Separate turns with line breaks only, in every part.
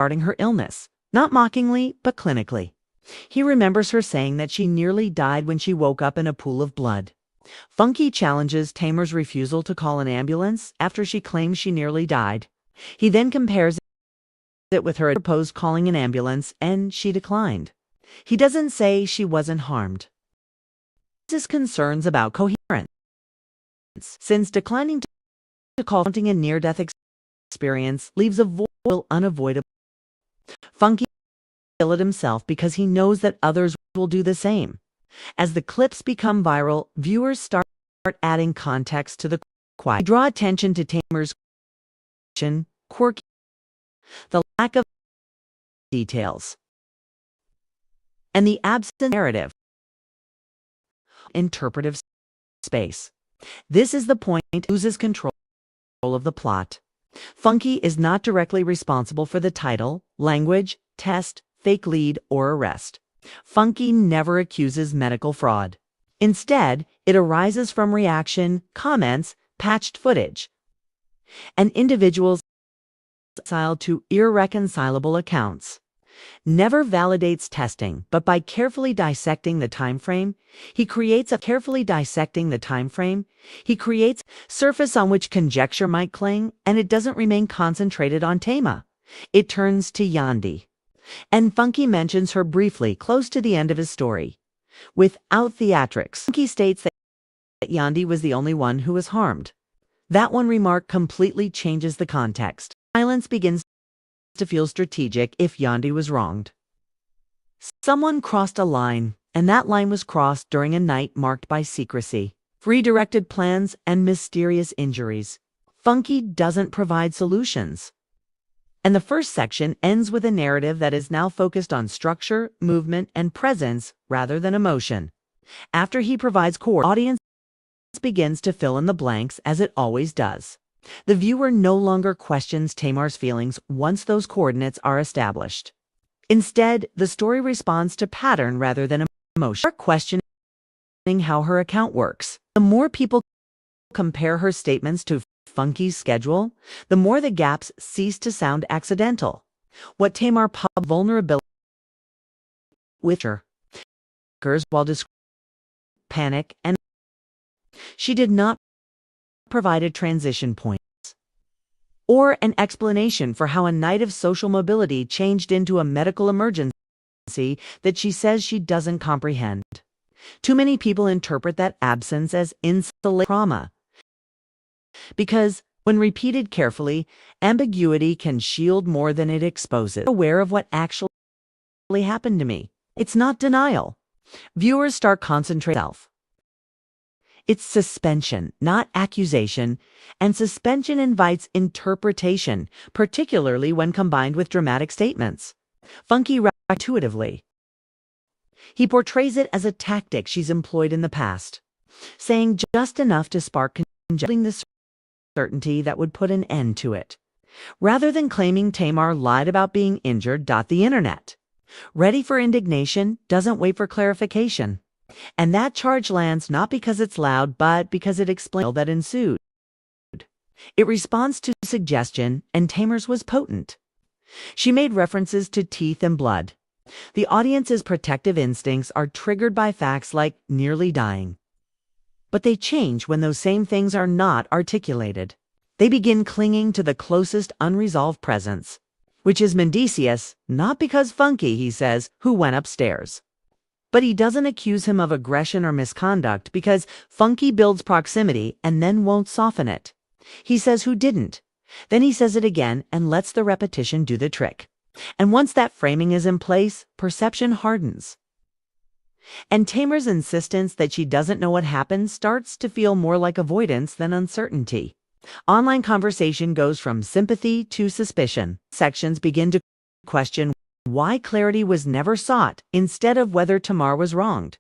regarding her illness, not mockingly, but clinically. He remembers her saying that she nearly died when she woke up in a pool of blood. Funky challenges Tamar's refusal to call an ambulance after she claims she nearly died. He then compares it with her proposed calling an ambulance, and she declined. He doesn't say she wasn't harmed. His concerns about coherence, since declining to call something a near-death experience leaves a void unavoidable. Funky will it himself because he knows that others will do the same. As the clips become viral, viewers start adding context to the quiet. They draw attention to Tamar's quirky, the lack of details, and the absent narrative. Interpretive space. This is the point it loses control of the plot. Funky is not directly responsible for the title, language, test, fake lead, or arrest. Funky never accuses medical fraud. Instead, it arises from reaction, comments, patched footage, and individuals reconciled to irreconcilable accounts. Never validates testing, but by carefully dissecting the time frame, he creates a surface on which conjecture might cling, and it doesn't remain concentrated on Tamar. It turns to Yandi. And Funky mentions her briefly close to the end of his story. Without theatrics, Funky states that Yandi was the only one who was harmed. That one remark completely changes the context. Silence begins to feel strategic if Yandi was wronged. Someone crossed a line, and that line was crossed during a night marked by secrecy, redirected plans, and mysterious injuries. Funky doesn't provide solutions. And the first section ends with a narrative that is now focused on structure, movement, and presence rather than emotion. After he provides core, the audience begins to fill in the blanks as it always does. The viewer no longer questions Tamar's feelings once those coordinates are established. Instead, the story responds to pattern rather than emotion. We're questioning how her account works. The more people compare her statements to Funky's schedule, the more the gaps cease to sound accidental. What Tamar pub vulnerability with her occurs while describing panic, and she did not provide a transition point or an explanation for how a night of social mobility changed into a medical emergency that she says she doesn't comprehend. Too many people interpret that absence as insulated trauma, because, when repeated carefully, ambiguity can shield more than it exposes. Aware of what actually happened to me. It's not denial. Viewers start concentrating on self. It's suspension, not accusation, and suspension invites interpretation, particularly when combined with dramatic statements. Funky intuitively. He portrays it as a tactic she's employed in the past, saying just enough to spark the certainty that would put an end to it. Rather than claiming Tamar lied about being injured, the internet, ready for indignation, doesn't wait for clarification. And that charge lands not because it's loud, but because it explains that ensued. It responds to suggestion, and Tamar's was potent. She made references to teeth and blood. The audience's protective instincts are triggered by facts like nearly dying. But they change when those same things are not articulated. They begin clinging to the closest unresolved presence, which is Mendeecees, not because Funky, he says, who went upstairs. But he doesn't accuse him of aggression or misconduct because Funky builds proximity and then won't soften it. He says who didn't. Then he says it again and lets the repetition do the trick. And once that framing is in place, perception hardens. And Tamar's insistence that she doesn't know what happened starts to feel more like avoidance than uncertainty. Online conversation goes from sympathy to suspicion. Sections begin to question why clarity was never sought instead of whether Tamar was wronged.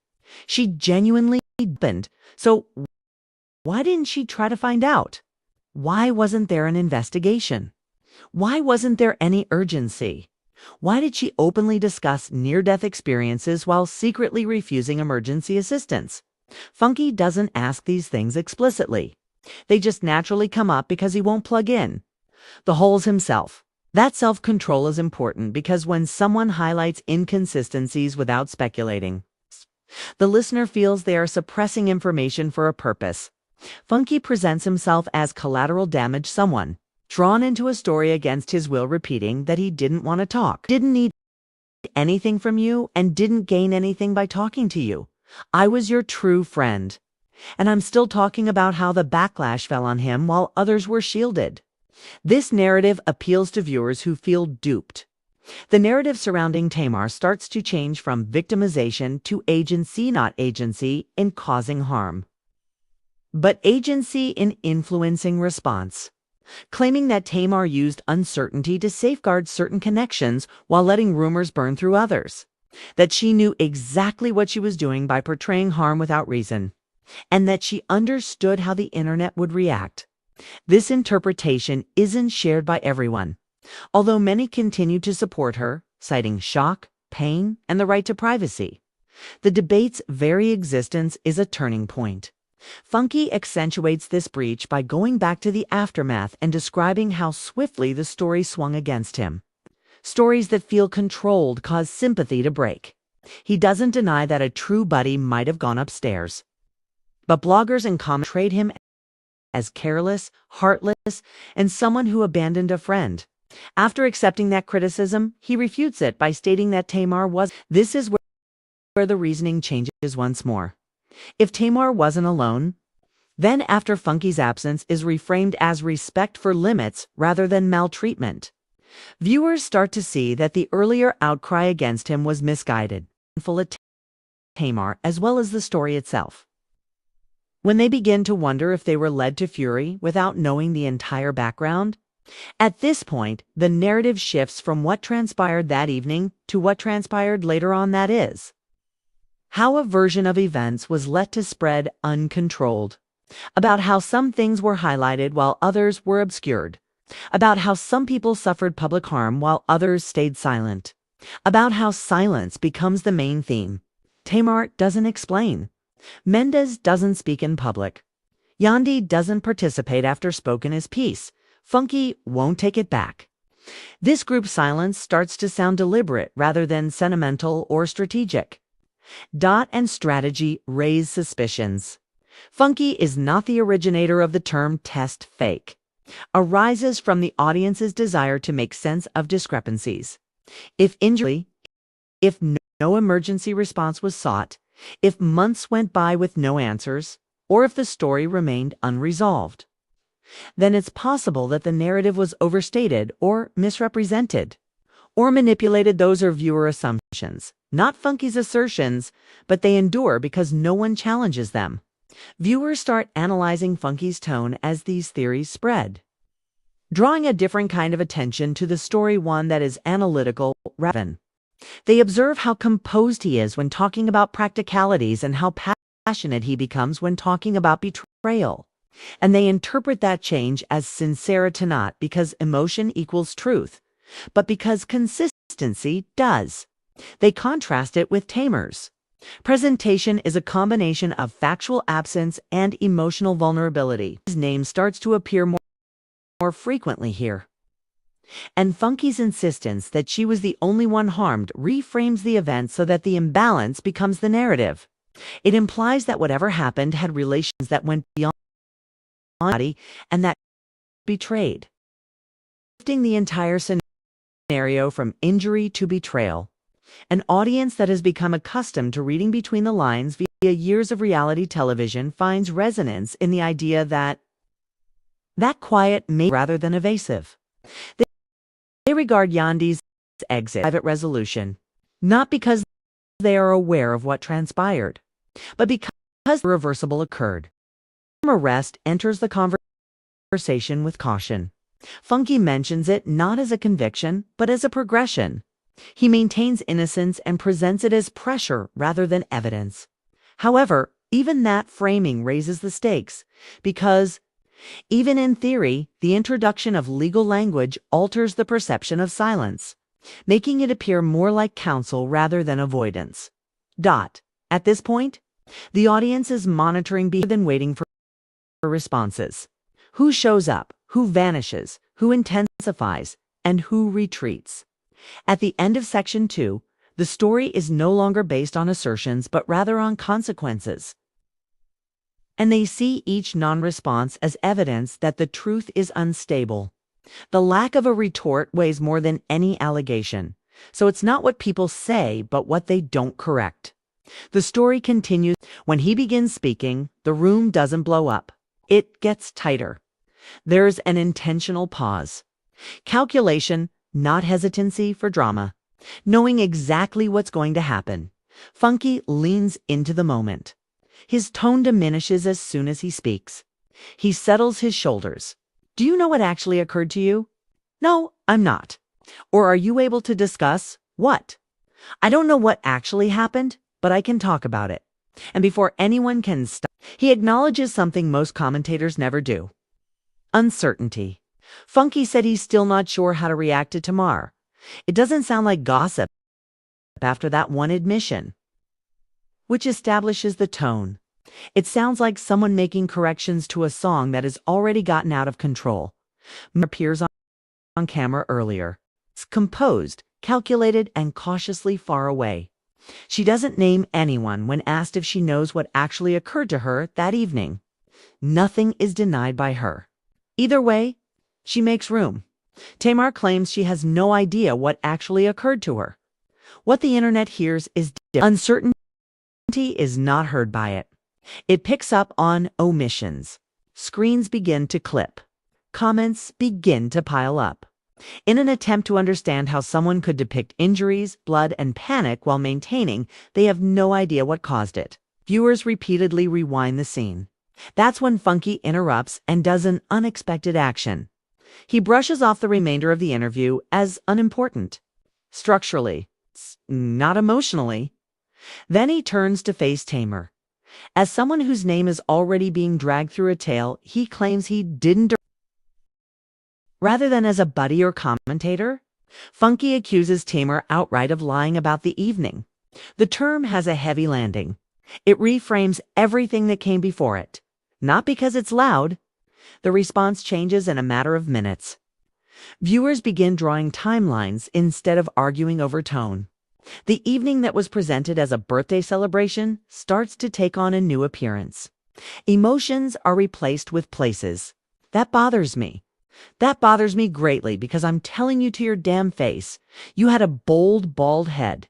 She genuinely happened, so why didn't she try to find out? Why wasn't there an investigation? Why wasn't there any urgency? Why did she openly discuss near-death experiences while secretly refusing emergency assistance? Funky doesn't ask these things explicitly. They just naturally come up because he won't plug in the holes himself. That self-control is important because when someone highlights inconsistencies without speculating, the listener feels they are suppressing information for a purpose. Funky presents himself as collateral damage, someone drawn into a story against his will, repeating that he didn't want to talk, didn't need anything from you, and didn't gain anything by talking to you. I was your true friend. And I'm still talking about how the backlash fell on him while others were shielded. This narrative appeals to viewers who feel duped. The narrative surrounding Tamar starts to change from victimization to agency, not agency, in causing harm, but agency in influencing response, claiming that Tamar used uncertainty to safeguard certain connections while letting rumors burn through others, that she knew exactly what she was doing by portraying harm without reason, and that she understood how the internet would react. This interpretation isn't shared by everyone, although many continue to support her, citing shock, pain, and the right to privacy. The debate's very existence is a turning point. Funky accentuates this breach by going back to the aftermath and describing how swiftly the story swung against him. Stories that feel controlled cause sympathy to break. He doesn't deny that a true buddy might have gone upstairs, but bloggers and comments portrayed him as careless, heartless, and someone who abandoned a friend. After accepting that criticism, he refutes it by stating that Tamar was. This is where the reasoning changes once more. If Tamar wasn't alone, then after Funky's absence is reframed as respect for limits rather than maltreatment. Viewers start to see that the earlier outcry against him was misguided, full of Tamar as well as the story itself. When they begin to wonder if they were led to fury without knowing the entire background, at this point, the narrative shifts from what transpired that evening to what transpired later on, that is, how a version of events was let to spread uncontrolled, about how some things were highlighted while others were obscured, about how some people suffered public harm while others stayed silent, about how silence becomes the main theme. Tamar doesn't explain. Mendeecees doesn't speak in public. Yandi doesn't participate after spoken his piece. Funky won't take it back. This group's silence starts to sound deliberate rather than sentimental or strategic. Dot and strategy raise suspicions. Funky is not the originator of the term test fake. Arises from the audience's desire to make sense of discrepancies. If no emergency response was sought, if months went by with no answers, or if the story remained unresolved, then it's possible that the narrative was overstated or misrepresented, or manipulated. Those are viewer assumptions, not Funky's assertions, but they endure because no one challenges them. Viewers start analyzing Funky's tone as these theories spread, drawing a different kind of attention to the story, one that is analytical rather than. They observe how composed he is when talking about practicalities and how passionate he becomes when talking about betrayal. And they interpret that change as sincerity, not because emotion equals truth, but because consistency does. They contrast it with Tamar's presentation is a combination of factual absence and emotional vulnerability. His name starts to appear more frequently here. And Funky's insistence that she was the only one harmed reframes the event so that the imbalance becomes the narrative. It implies that whatever happened had relations that went beyond the body and that betrayed, shifting the entire scenario from injury to betrayal. An audience that has become accustomed to reading between the lines via years of reality television finds resonance in the idea that quiet may rather than evasive. They regard Yandi's exit private resolution, not because they are aware of what transpired, but because irreversible occurred. Arrest enters the conversation with caution. Funky mentions it not as a conviction, but as a progression. He maintains innocence and presents it as pressure rather than evidence. However, even that framing raises the stakes, because even in theory, the introduction of legal language alters the perception of silence, making it appear more like counsel rather than avoidance. At this point, the audience is monitoring behavior than waiting for responses. Who shows up? Who vanishes? Who intensifies? and who retreats. At the end of Section 2, the story is no longer based on assertions but rather on consequences. And they see each non-response as evidence that the truth is unstable. The lack of a retort weighs more than any allegation. So it's not what people say, but what they don't correct. The story continues. When he begins speaking, the room doesn't blow up. It gets tighter. There's an intentional pause. Calculation, not hesitancy for drama. Knowing exactly what's going to happen. Funky leans into the moment. His tone diminishes as soon as he speaks. He settles his shoulders. Do you know what actually occurred to you? No, I'm not. Or are you able to discuss what? I don't know what actually happened, but I can talk about it. And before anyone can stop, he acknowledges something most commentators never do. Uncertainty. Funky said he's still not sure how to react to Tamar. It doesn't sound like gossip after that one admission, which establishes the tone. It sounds like someone making corrections to a song that has already gotten out of control. Appears on camera earlier. It's composed, calculated, and cautiously far away. She doesn't name anyone when asked if she knows what actually occurred to her that evening. Nothing is denied by her. Either way, she makes room. Tamar claims she has no idea what actually occurred to her. What the internet hears is uncertainty is not heard by it. It picks up on omissions. Screens begin to clip. Comments begin to pile up. In an attempt to understand how someone could depict injuries, blood, and panic while maintaining they have no idea what caused it, viewers repeatedly rewind the scene. That's when Funky interrupts and does an unexpected action. He brushes off the remainder of the interview as unimportant. Structurally, not emotionally. Then he turns to face Tamar. As someone whose name is already being dragged through a tale, he claims he didn't. Rather than as a buddy or commentator, Funky accuses Tamar outright of lying about the evening. The term has a heavy landing. It reframes everything that came before it. Not because it's loud. The response changes in a matter of minutes. Viewers begin drawing timelines instead of arguing over tone. The evening that was presented as a birthday celebration starts to take on a new appearance. Emotions are replaced with places. That bothers me. That bothers me greatly because I'm telling you to your damn face, you had a bold, bald head.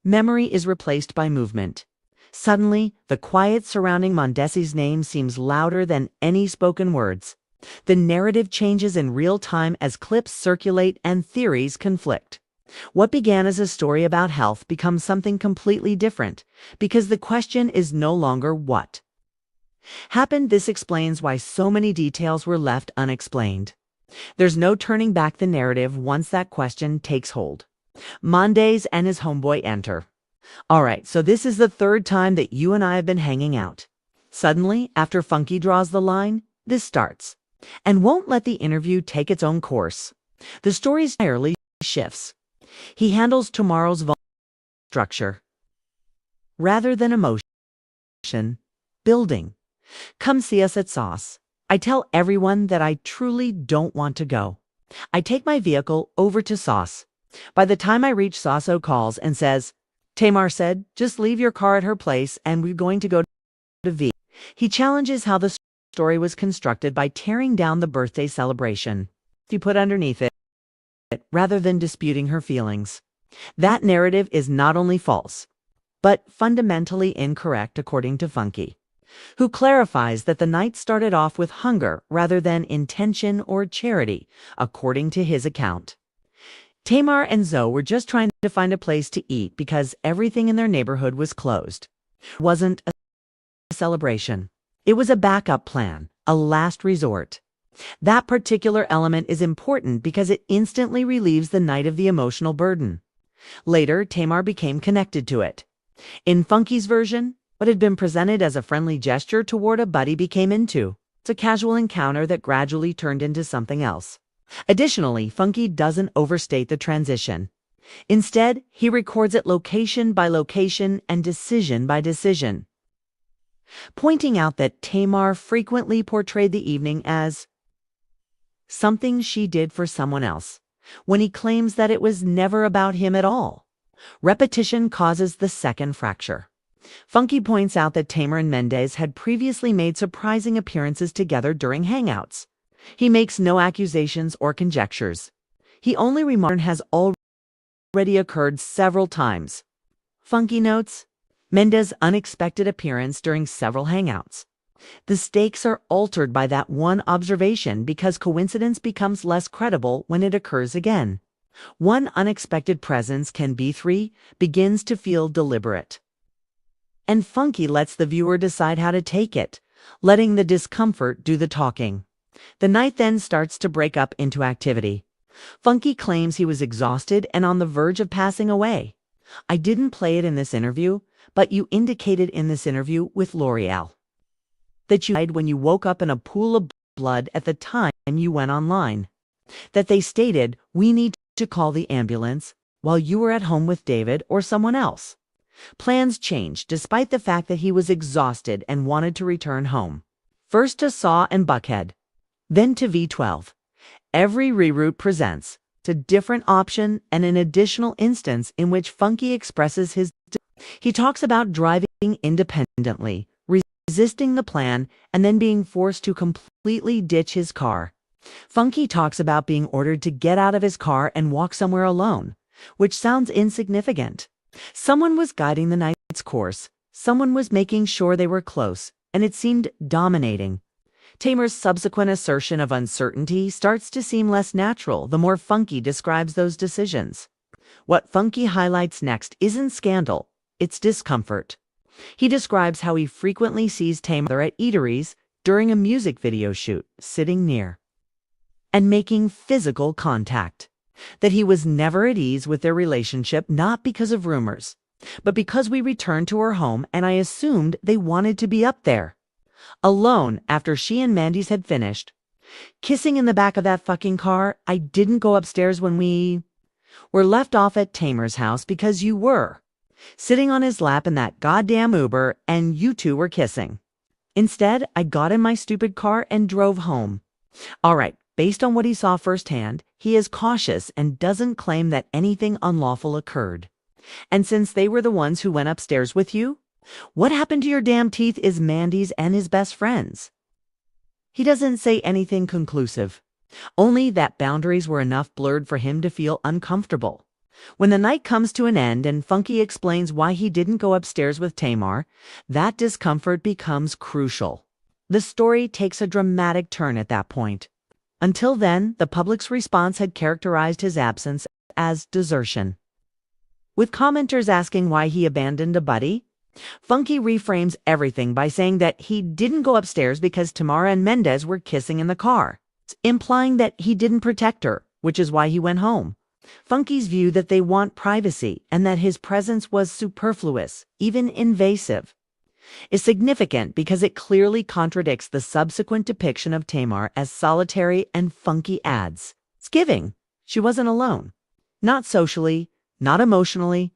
Memory is replaced by movement. Suddenly, the quiet surrounding Mendeecees' name seems louder than any spoken words. The narrative changes in real time as clips circulate and theories conflict. What began as a story about health becomes something completely different because the question is no longer what happened. This explains why so many details were left unexplained. There's no turning back the narrative once that question takes hold. Mendeecees and his homeboy enter. All right, so this is the third time that you and I have been hanging out. Suddenly, after Funky draws the line, this starts, and won't let the interview take its own course. The story entirely shifts. He handles tomorrow's structure. Rather than emotion, building. Come see us at Sauce. I tell everyone that I truly don't want to go. I take my vehicle over to Sauce. By the time I reach Sauce, calls and says, Tamar said, just leave your car at her place and we're going to go to V. He challenges how the story was constructed by tearing down the birthday celebration. He put underneath it, rather than disputing her feelings. That narrative is not only false, but fundamentally incorrect according to Funky, who clarifies that the night started off with hunger rather than intention or charity, according to his account. Tamar and Zoe were just trying to find a place to eat because everything in their neighborhood was closed. It wasn't a celebration. It was a backup plan, a last resort. That particular element is important because it instantly relieves the night of the emotional burden. Later, Tamar became connected to it. In Funky's version, what had been presented as a friendly gesture toward a buddy became into a casual encounter that gradually turned into something else. Additionally, Funky doesn't overstate the transition. Instead, he records it location by location and decision by decision, pointing out that Tamar frequently portrayed the evening as something she did for someone else, when he claims that it was never about him at all. Repetition causes the second fracture. Funky points out that Tamar and Mendeecees had previously made surprising appearances together during hangouts. He makes no accusations or conjectures. He only remarks has already occurred several times. Funky notes Mendeecees' unexpected appearance during several hangouts. The stakes are altered by that one observation because coincidence becomes less credible when it occurs again. One unexpected presence can B3 begins to feel deliberate. And Funky lets the viewer decide how to take it, letting the discomfort do the talking. The night then starts to break up into activity. Funky claims he was exhausted and on the verge of passing away. I didn't play it in this interview, but you indicated in this interview with L'Oreal that you died when you woke up in a pool of blood at the time you went online. That they stated, we need to call the ambulance while you were at home with David or someone else. Plans changed despite the fact that he was exhausted and wanted to return home. First to Saw and Buckhead, then to V12. Every reroute presents a different option and an additional instance in which Funky expresses his. He talks about driving independently, resisting the plan, and then being forced to completely ditch his car. Funky talks about being ordered to get out of his car and walk somewhere alone, which sounds insignificant. Someone was guiding the night's course, someone was making sure they were close, and it seemed dominating. Tamar's subsequent assertion of uncertainty starts to seem less natural the more Funky describes those decisions. What Funky highlights next isn't scandal, it's discomfort. He describes how he frequently sees Tamar at eateries during a music video shoot, sitting near and making physical contact. That he was never at ease with their relationship not because of rumors, but because we returned to her home and I assumed they wanted to be up there. Alone after she and Mendeecees had finished. Kissing in the back of that fucking car, I didn't go upstairs when we were left off at Tamar's house because you were sitting on his lap in that goddamn Uber and you two were kissing. Instead, I got in my stupid car and drove home. All right, based on what he saw firsthand, he is cautious and doesn't claim that anything unlawful occurred. And since they were the ones who went upstairs with you, what happened to your damn teeth is Mendeecees and his best friends. He doesn't say anything conclusive, only that boundaries were enough blurred for him to feel uncomfortable. When the night comes to an end and Funky explains why he didn't go upstairs with Tamar, that discomfort becomes crucial. The story takes a dramatic turn at that point. Until then, the public's response had characterized his absence as desertion. With commenters asking why he abandoned a buddy, Funky reframes everything by saying that he didn't go upstairs because Tamar and Mendeecees were kissing in the car, implying that he didn't protect her, which is why he went home. Funky's view that they want privacy and that his presence was superfluous, even invasive, is significant because it clearly contradicts the subsequent depiction of Tamar as solitary, and Funky adds, "It's giving. She wasn't alone. Not socially, not emotionally,